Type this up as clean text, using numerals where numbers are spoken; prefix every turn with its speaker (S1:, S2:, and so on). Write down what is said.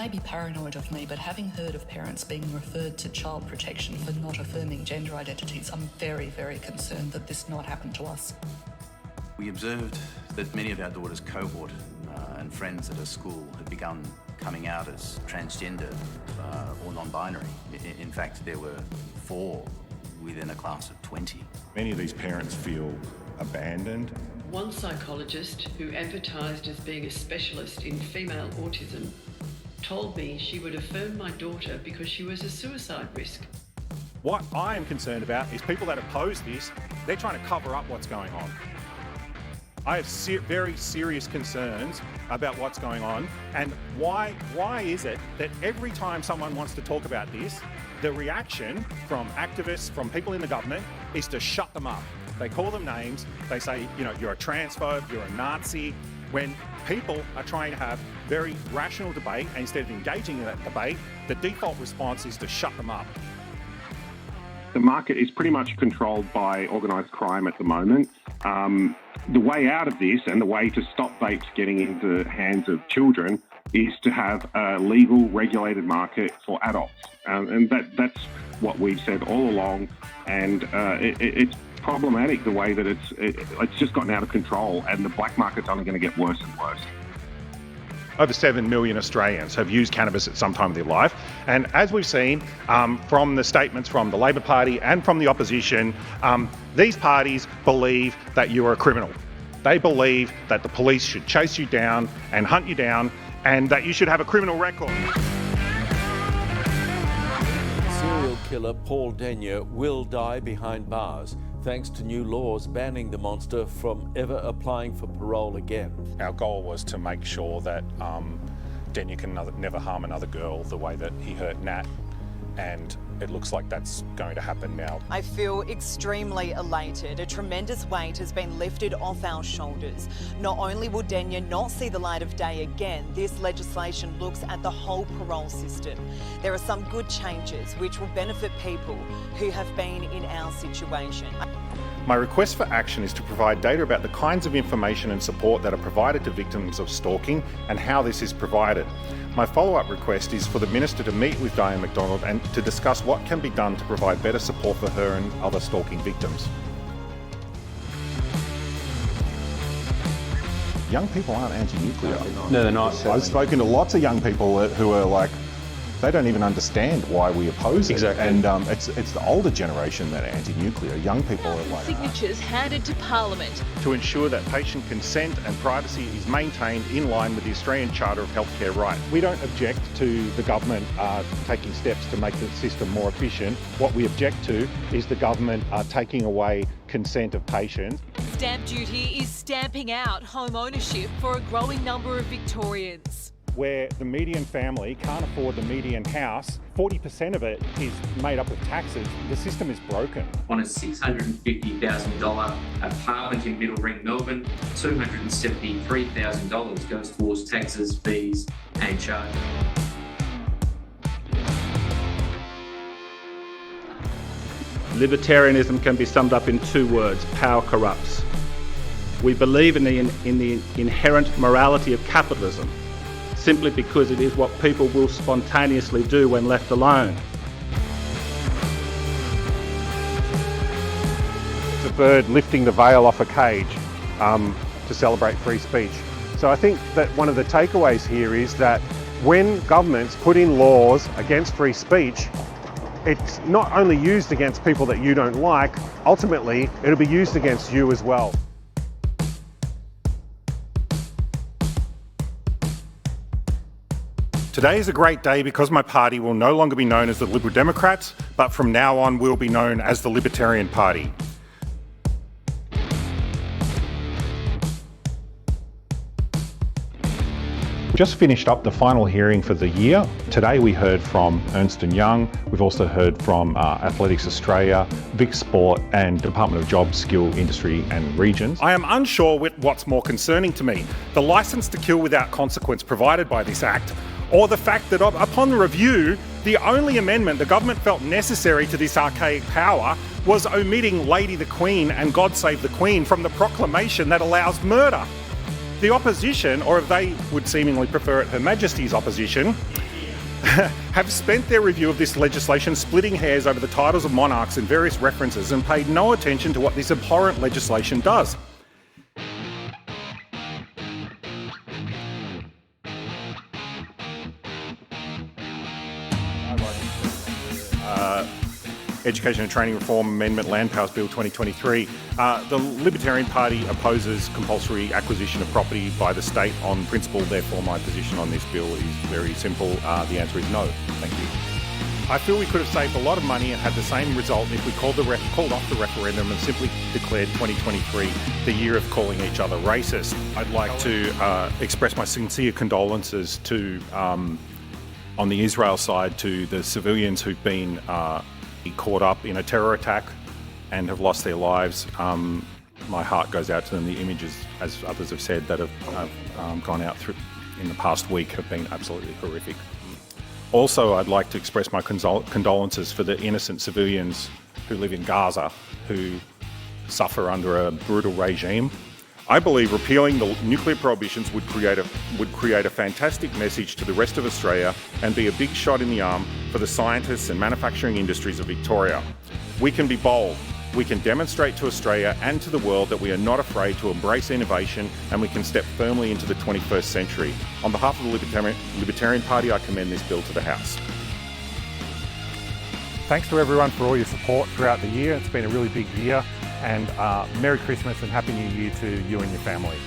S1: may be paranoid of me, but having heard of parents being referred to child protection for not affirming gender identities, I'm very, very concerned that this not happen to us.
S2: We observed that many of our daughter's cohort and friends at her school had begun coming out as transgender or non-binary. In fact, there were 4 within a class of 20.
S3: Many of these parents feel abandoned.
S4: One psychologist who advertised as being a specialist in female autism told me she would affirm my daughter because she was a suicide risk.
S3: What I am concerned about is people that oppose this, they're trying to cover up what's going on. I have very serious concerns about what's going on, and why is it that every time someone wants to talk about this, the reaction from activists, from people in the government, is to shut them up. They call them names, they say, you're a transphobe, you're a Nazi, when people are trying to have very rational debate, and instead of engaging in that debate, the default response is to shut them up.
S5: The market is pretty much controlled by organised crime at the moment. The way out of this and the way to stop vapes getting into the hands of children is to have a legal, regulated market for adults. And that's what we've said all along. And it's problematic the way that it's just gotten out of control, and the black market's only going to get worse and worse.
S3: Over 7 million Australians have used cannabis at some time of their life. And as we've seen from the statements from the Labor Party and from the opposition, these parties believe that you are a criminal. They believe that the police should chase you down and hunt you down, and that you should have a criminal record.
S6: Serial killer Paul Denyer will die behind bars, thanks to new laws banning the monster from ever applying for parole again.
S3: Our goal was to make sure that Denyer can never harm another girl the way that he hurt Nat, and it looks like that's going to happen now.
S7: I feel extremely elated. A tremendous weight has been lifted off our shoulders. Not only will Denyer not see the light of day again, this legislation looks at the whole parole system. There are some good changes which will benefit people who have been in our situation.
S3: My request for action is to provide data about the kinds of information and support that are provided to victims of stalking and how this is provided. My follow-up request is for the Minister to meet with Diane McDonald and to discuss what can be done to provide better support for her and other stalking victims. Young people aren't anti-nuclear.
S8: No, they're not.
S3: I've spoken to lots of young people who are like, they don't even understand why we oppose it.
S8: Exactly.
S3: And it's the older generation that are anti-nuclear. Young people are like...
S9: Signatures handed to Parliament.
S3: To ensure that patient consent and privacy is maintained in line with the Australian Charter of Healthcare Rights. We don't object to the government taking steps to make the system more efficient. What we object to is the government taking away consent of patients.
S9: Stamp duty is stamping out home ownership for a growing number of Victorians.
S3: Where the median family can't afford the median house, 40% of it is made up of taxes. The system is broken.
S10: On a $650,000 apartment in Middle Ring, Melbourne, $273,000 goes towards taxes, fees and charges.
S8: Libertarianism can be summed up in 2 words: power corrupts. We believe in the inherent morality of capitalism, simply because it is what people will spontaneously do when left alone.
S3: It's a bird lifting the veil off a cage to celebrate free speech. So I think that one of the takeaways here is that when governments put in laws against free speech, it's not only used against people that you don't like, ultimately it'll be used against you as well. Today is a great day because my party will no longer be known as the Liberal Democrats, but from now on will be known as the Libertarian Party. Just finished up the final hearing for the year. Today we heard from Ernst & Young. We've also heard from Athletics Australia, Vic Sport and Department of Jobs, Skill, Industry and Regions. I am unsure what's more concerning to me, the licence to kill without consequence provided by this Act, or the fact that upon review, the only amendment the government felt necessary to this archaic power was omitting Lady the Queen and God Save the Queen from the proclamation that allows murder. The opposition, or if they would seemingly prefer it, Her Majesty's opposition, have spent their review of this legislation splitting hairs over the titles of monarchs and various references and paid no attention to what this abhorrent legislation does. Education and Training Reform Amendment Land Powers Bill 2023. The Libertarian Party opposes compulsory acquisition of property by the state on principle. Therefore, my position on this bill is very simple. The answer is no. Thank you. I feel we could have saved a lot of money and had the same result if we called off the referendum and simply declared 2023 the year of calling each other racist. I'd like to express my sincere condolences to, on the Israel side, to the civilians who've been caught up in a terror attack and have lost their lives. My heart goes out to them. The images, as others have said, that have gone out through in the past week have been absolutely horrific. Also, I'd like to express my condolences for the innocent civilians who live in Gaza, who suffer under a brutal regime. I believe repealing the nuclear prohibitions would create a fantastic message to the rest of Australia and be a big shot in the arm for the scientists and manufacturing industries of Victoria. We can be bold. We can demonstrate to Australia and to the world that we are not afraid to embrace innovation, and we can step firmly into the 21st century. On behalf of the Libertarian Party, I commend this bill to the House.
S11: Thanks to everyone for all your support throughout the year. It's been a really big year, and Merry Christmas and Happy New Year to you and your family.